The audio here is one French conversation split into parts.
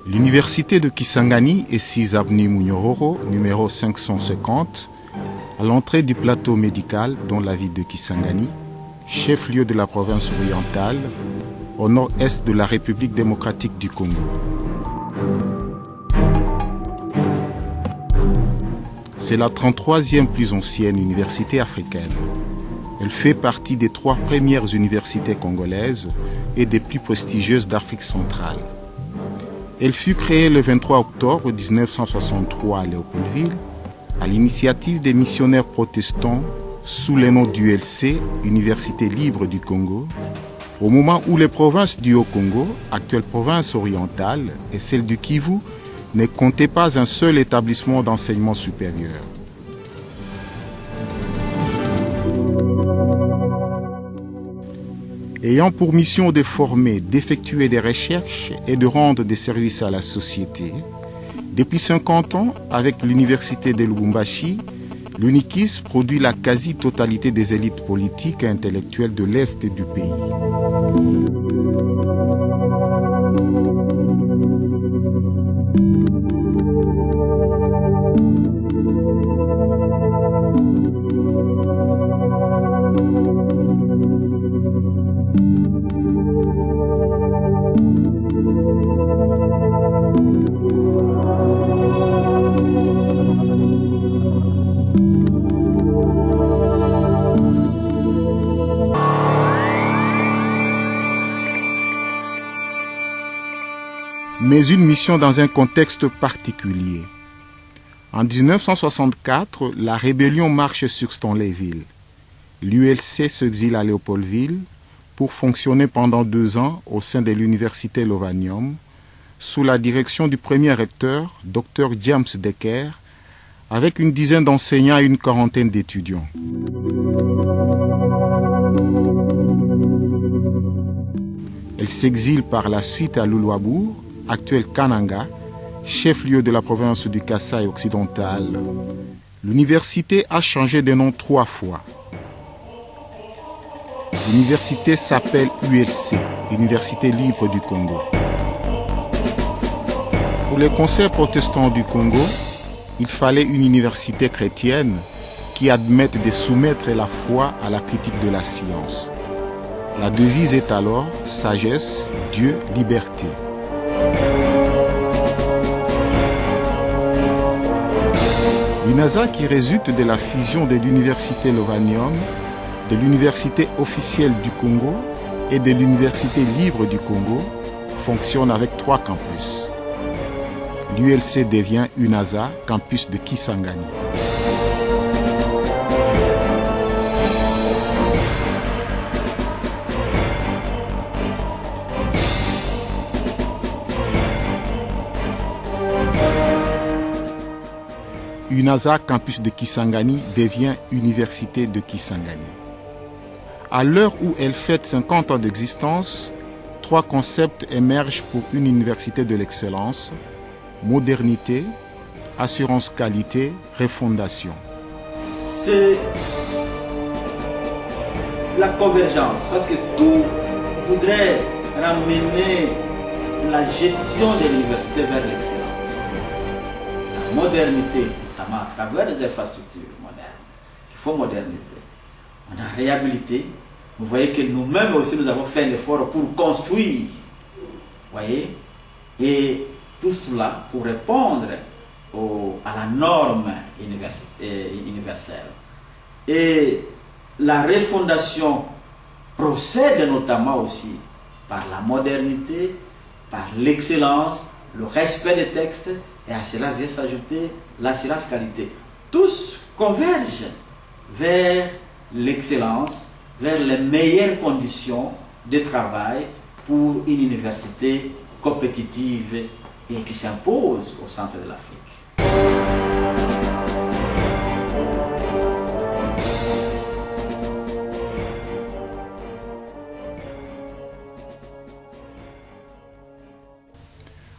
L'université de Kisangani est 6 avenue Mouniohoro, numéro 550, à l'entrée du plateau médical dans la ville de Kisangani, chef-lieu de la province orientale, au nord-est de la République démocratique du Congo. C'est la 33e plus ancienne université africaine. Elle fait partie des 3 premières universités congolaises et des plus prestigieuses d'Afrique centrale. Elle fut créée le 23 octobre 1963 à Léopoldville, à l'initiative des missionnaires protestants sous le nom d'ULC, Université libre du Congo, au moment où les provinces du Haut-Congo, actuelle province orientale, et celle du Kivu, ne comptaient pas un seul établissement d'enseignement supérieur. Ayant pour mission de former, d'effectuer des recherches et de rendre des services à la société, depuis 50 ans, avec l'université de Lubumbashi, l'UNIKIS produit la quasi-totalité des élites politiques et intellectuelles de l'Est du pays. Mais une mission dans un contexte particulier. En 1964, la rébellion marche sur Stanleyville. L'ULC s'exile à Léopoldville pour fonctionner pendant 2 ans au sein de l'université Lovanium, sous la direction du premier recteur, Dr James Decker, avec une dizaine d'enseignants et une quarantaine d'étudiants. Elle s'exile par la suite à Luluabourg, actuel Kananga, chef-lieu de la province du Kasaï occidental. L'université a changé de nom 3 fois. L'université s'appelle ULC, Université libre du Congo. Pour les conseils protestants du Congo, il fallait une université chrétienne qui admette de soumettre la foi à la critique de la science. La devise est alors sagesse, Dieu, liberté. L'UNASA, qui résulte de la fusion de l'université Lovanium, de l'université officielle du Congo et de l'université libre du Congo, fonctionne avec 3 campus. L'ULC devient UNASA, campus de Kisangani. UNASA, campus de Kisangani, devient Université de Kisangani. À l'heure où elle fête 50 ans d'existence, 3 concepts émergent pour une université de l'excellence: modernité, assurance qualité, refondation. C'est la convergence, parce que tout voudrait ramener la gestion de l'université vers l'excellence. La modernité, notamment à travers les infrastructures modernes, qu'il faut moderniser. On a réhabilité. Vous voyez que nous-mêmes aussi, nous avons fait un effort pour construire. Voyez? Et tout cela pour répondre à la norme universelle. Et la refondation procède notamment aussi par la modernité, par l'excellence, le respect des textes, et à cela vient s'ajouter l'assurance qualité. Tous convergent vers l'excellence, vers les meilleures conditions de travail pour une université compétitive et qui s'impose au centre de l'Afrique.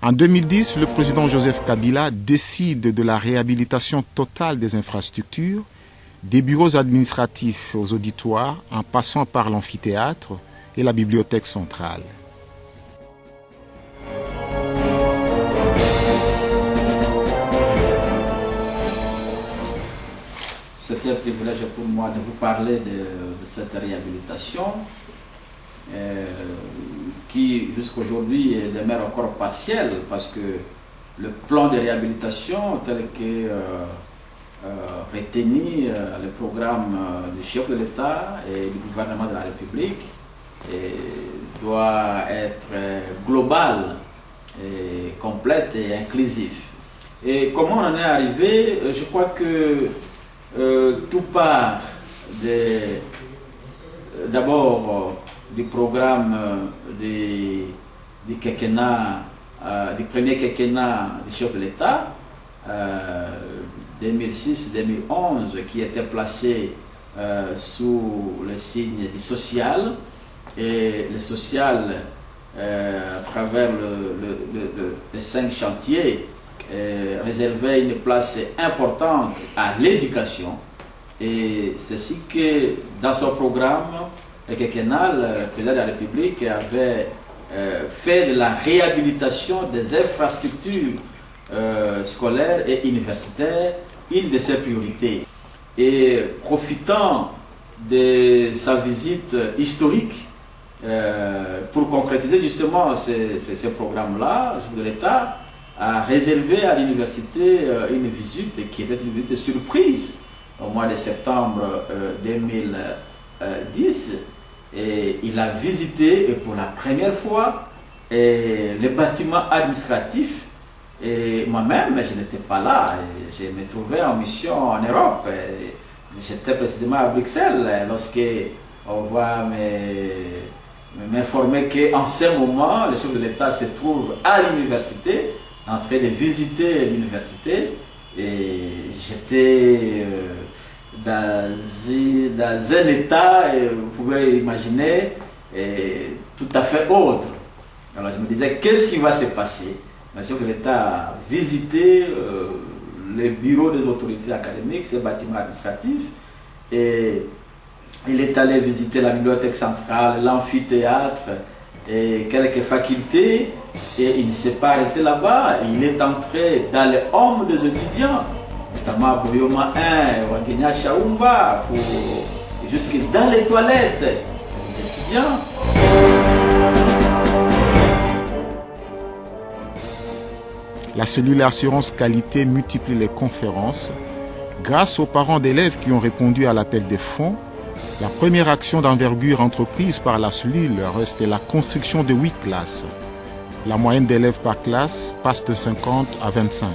En 2010, le président Joseph Kabila décide de la réhabilitation totale des infrastructures, des bureaux administratifs aux auditoires, en passant par l'amphithéâtre et la bibliothèque centrale. pour moi de vous parler de cette réhabilitation qui jusqu'aujourd'hui demeure encore partielle parce que le plan de réhabilitation tel que retenu le programme du chef de l'État et du gouvernement de la République doit être global, et complète et inclusif. Et comment on en est arrivé? Je crois que tout part d'abord du programme du quinquennat, du premier quinquennat du chef de l'État, 2006-2011, qui était placé sous le signe du social. Et le social, à travers les 5 chantiers, réservait une place importante à l'éducation. Et c'est ainsi que dans son programme, le quinquennal, le président de la République avait fait de la réhabilitation des infrastructures scolaires et universitaires une de ses priorités. Et profitant de sa visite historique pour concrétiser justement ces programmes-là, le chef de l'État a réservé à l'université une visite qui était une visite surprise au mois de septembre 2010. Et il a visité pour la première fois les bâtiments administratifs. Et moi-même, je n'étais pas là. Je me trouvais en mission en Europe. J'étais précisément à Bruxelles lorsque on va m'informer qu'en ce moment, le chef de l'État se trouve à l'université, en train de visiter l'université. Et j'étais dans un état, vous pouvez imaginer, tout à fait autre. Alors je me disais, qu'est-ce qui va se passer? Le chef de l'État a visité les bureaux des autorités académiques, ces bâtiments administratifs, et il est allé visiter la bibliothèque centrale, l'amphithéâtre et quelques facultés, et il ne s'est pas arrêté là-bas. Il est entré dans les hommes des étudiants, notamment Boyoma 1, Wagenya Chaumba, jusque dans les toilettes des étudiants. La cellule assurance qualité multiplie les conférences. Grâce aux parents d'élèves qui ont répondu à l'appel des fonds, la première action d'envergure entreprise par la cellule reste la construction de 8 classes. La moyenne d'élèves par classe passe de 50 à 25.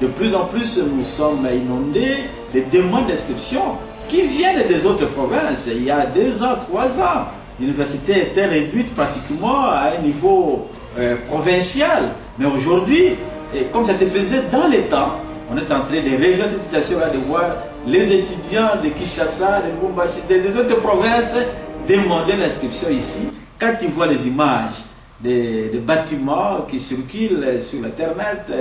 De plus en plus, nous sommes inondés de demandes d'inscription qui viennent des autres provinces. Il y a 2 ans, 3 ans, l'université était réduite pratiquement à un niveau provincial. Mais aujourd'hui, comme ça se faisait dans les temps, on est en train de révéler cette situation-là, de voir les étudiants de Kinshasa, de Lubumbashi, des autres provinces demander l'inscription ici. Quand ils voient les images des bâtiments qui circulent sur Internet,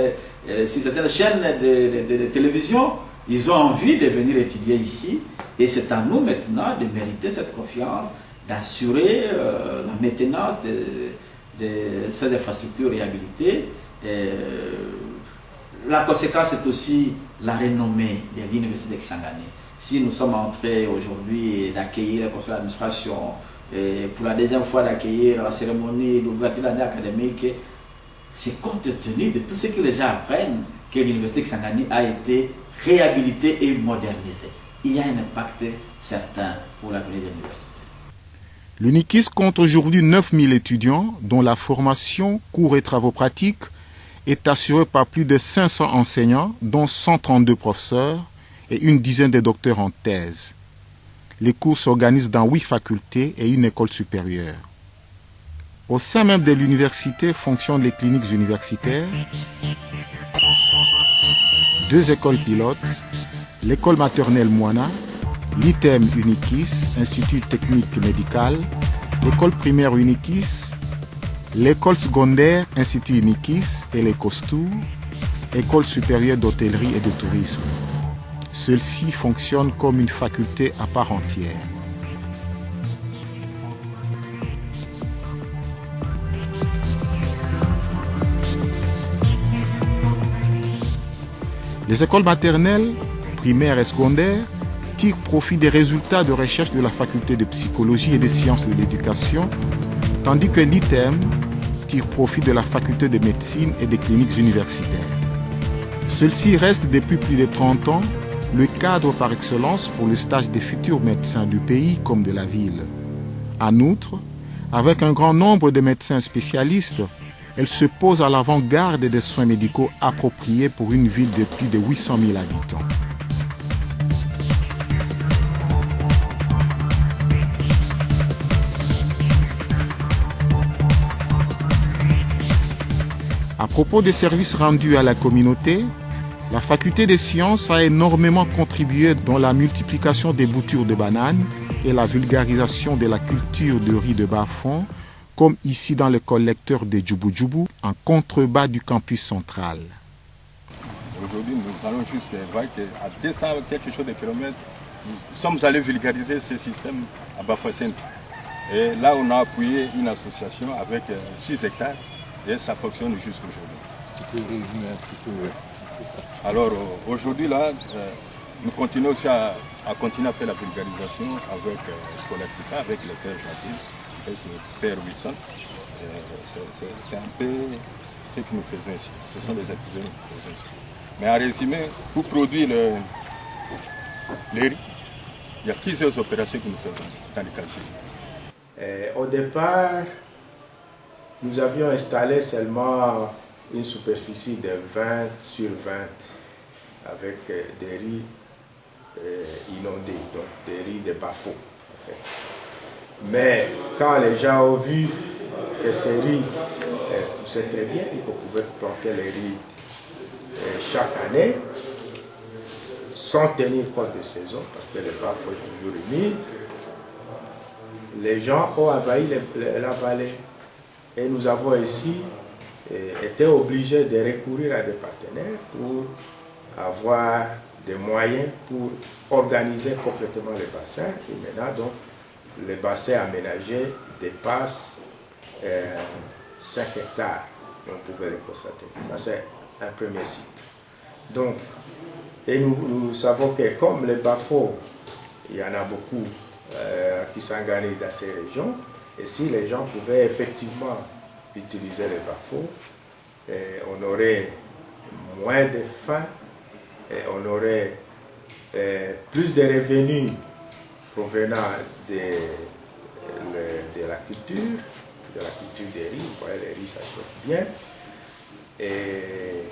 sur certaines chaînes de télévision, ils ont envie de venir étudier ici. Et c'est à nous maintenant de mériter cette confiance, d'assurer la maintenance de ces infrastructures réhabilitées. La conséquence est aussi la renommée de l'université de Kisangani. Si nous sommes en train aujourd'hui d'accueillir le conseil d'administration, pour la 2e fois d'accueillir la cérémonie d'ouverture de l'année académique, c'est compte tenu de tout ce que les gens apprennent que l'université de Kisangani a été réhabilitée et modernisée. Il y a un impact certain pour l'avenir de l'université. L'UNIKIS compte aujourd'hui 9000 étudiants dont la formation, cours et travaux pratiques est assurée par plus de 500 enseignants, dont 132 professeurs et une dizaine de docteurs en thèse. Les cours s'organisent dans 8 facultés et une école supérieure. Au sein même de l'université fonctionnent les cliniques universitaires, 2 écoles pilotes, l'école maternelle Moana, l'ITEM UNIKIS, Institut technique médical, l'école primaire UNIKIS, l'école secondaire Institut UNIKIS et les COSTOUR, école supérieure d'hôtellerie et de tourisme. Celle-ci fonctionne comme une faculté à part entière. Les écoles maternelles, primaires et secondaires tirent profit des résultats de recherche de la faculté de psychologie et des sciences de l'éducation, tandis que l'ITEM tire profit de la faculté de médecine et des cliniques universitaires. Celle-ci reste depuis plus de 30 ans le cadre par excellence pour le stage des futurs médecins du pays comme de la ville. En outre, avec un grand nombre de médecins spécialistes, elle se pose à l'avant-garde des soins médicaux appropriés pour une ville de plus de 800 000 habitants. À propos des services rendus à la communauté, la faculté des sciences a énormément contribué dans la multiplication des boutures de bananes et la vulgarisation de la culture de riz de bas-fond, comme ici dans le collecteur de Djoubou-Djoubou, en contrebas du campus central. Aujourd'hui, nous allons jusqu'à à 200 quelque chose de kilomètres. Nous sommes allés vulgariser ce système à Bafoussine. Et là, on a appuyé une association avec 6 hectares et ça fonctionne jusqu'aujourd'hui. Alors aujourd'hui, là, nous continuons aussi à continuer à faire la vulgarisation avec Scholastica, avec le père Jacques, avec le père Wilson. C'est un peu ce que nous faisons ici. Ce sont les activités que nous faisons ici. Mais en résumé, pour produire les riz, il y a plusieurs opérations que nous faisons dans les casiers. Au départ, nous avions installé seulement une superficie de 20 sur 20 avec des riz inondés, donc des riz de bas-fond. En fait. Mais quand les gens ont vu que ces riz poussaient très bien et qu'on pouvait planter les riz chaque année, sans tenir compte de saison, parce que le bas-fond est toujours humide, les gens ont envahi la vallée. Et nous avons ici été obligés de recourir à des partenaires pour avoir des moyens pour organiser complètement le bassin. Et maintenant, donc, le bassin aménagé dépasse 5 hectares. On pouvait le constater. Ça, c'est un premier site. Donc, et nous savons que comme les bas-fonds, il y en a beaucoup qui s'organisent dans ces régions, et si les gens pouvaient effectivement utiliser les bas-fonds, on aurait moins de faim, et on aurait plus de revenus provenant de la culture des riz. Vous voyez, les riz, ça se bien. Et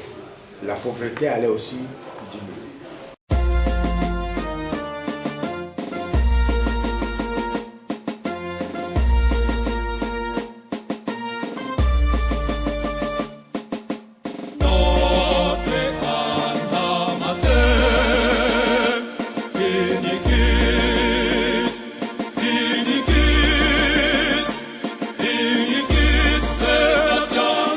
la pauvreté allait aussi diminuer.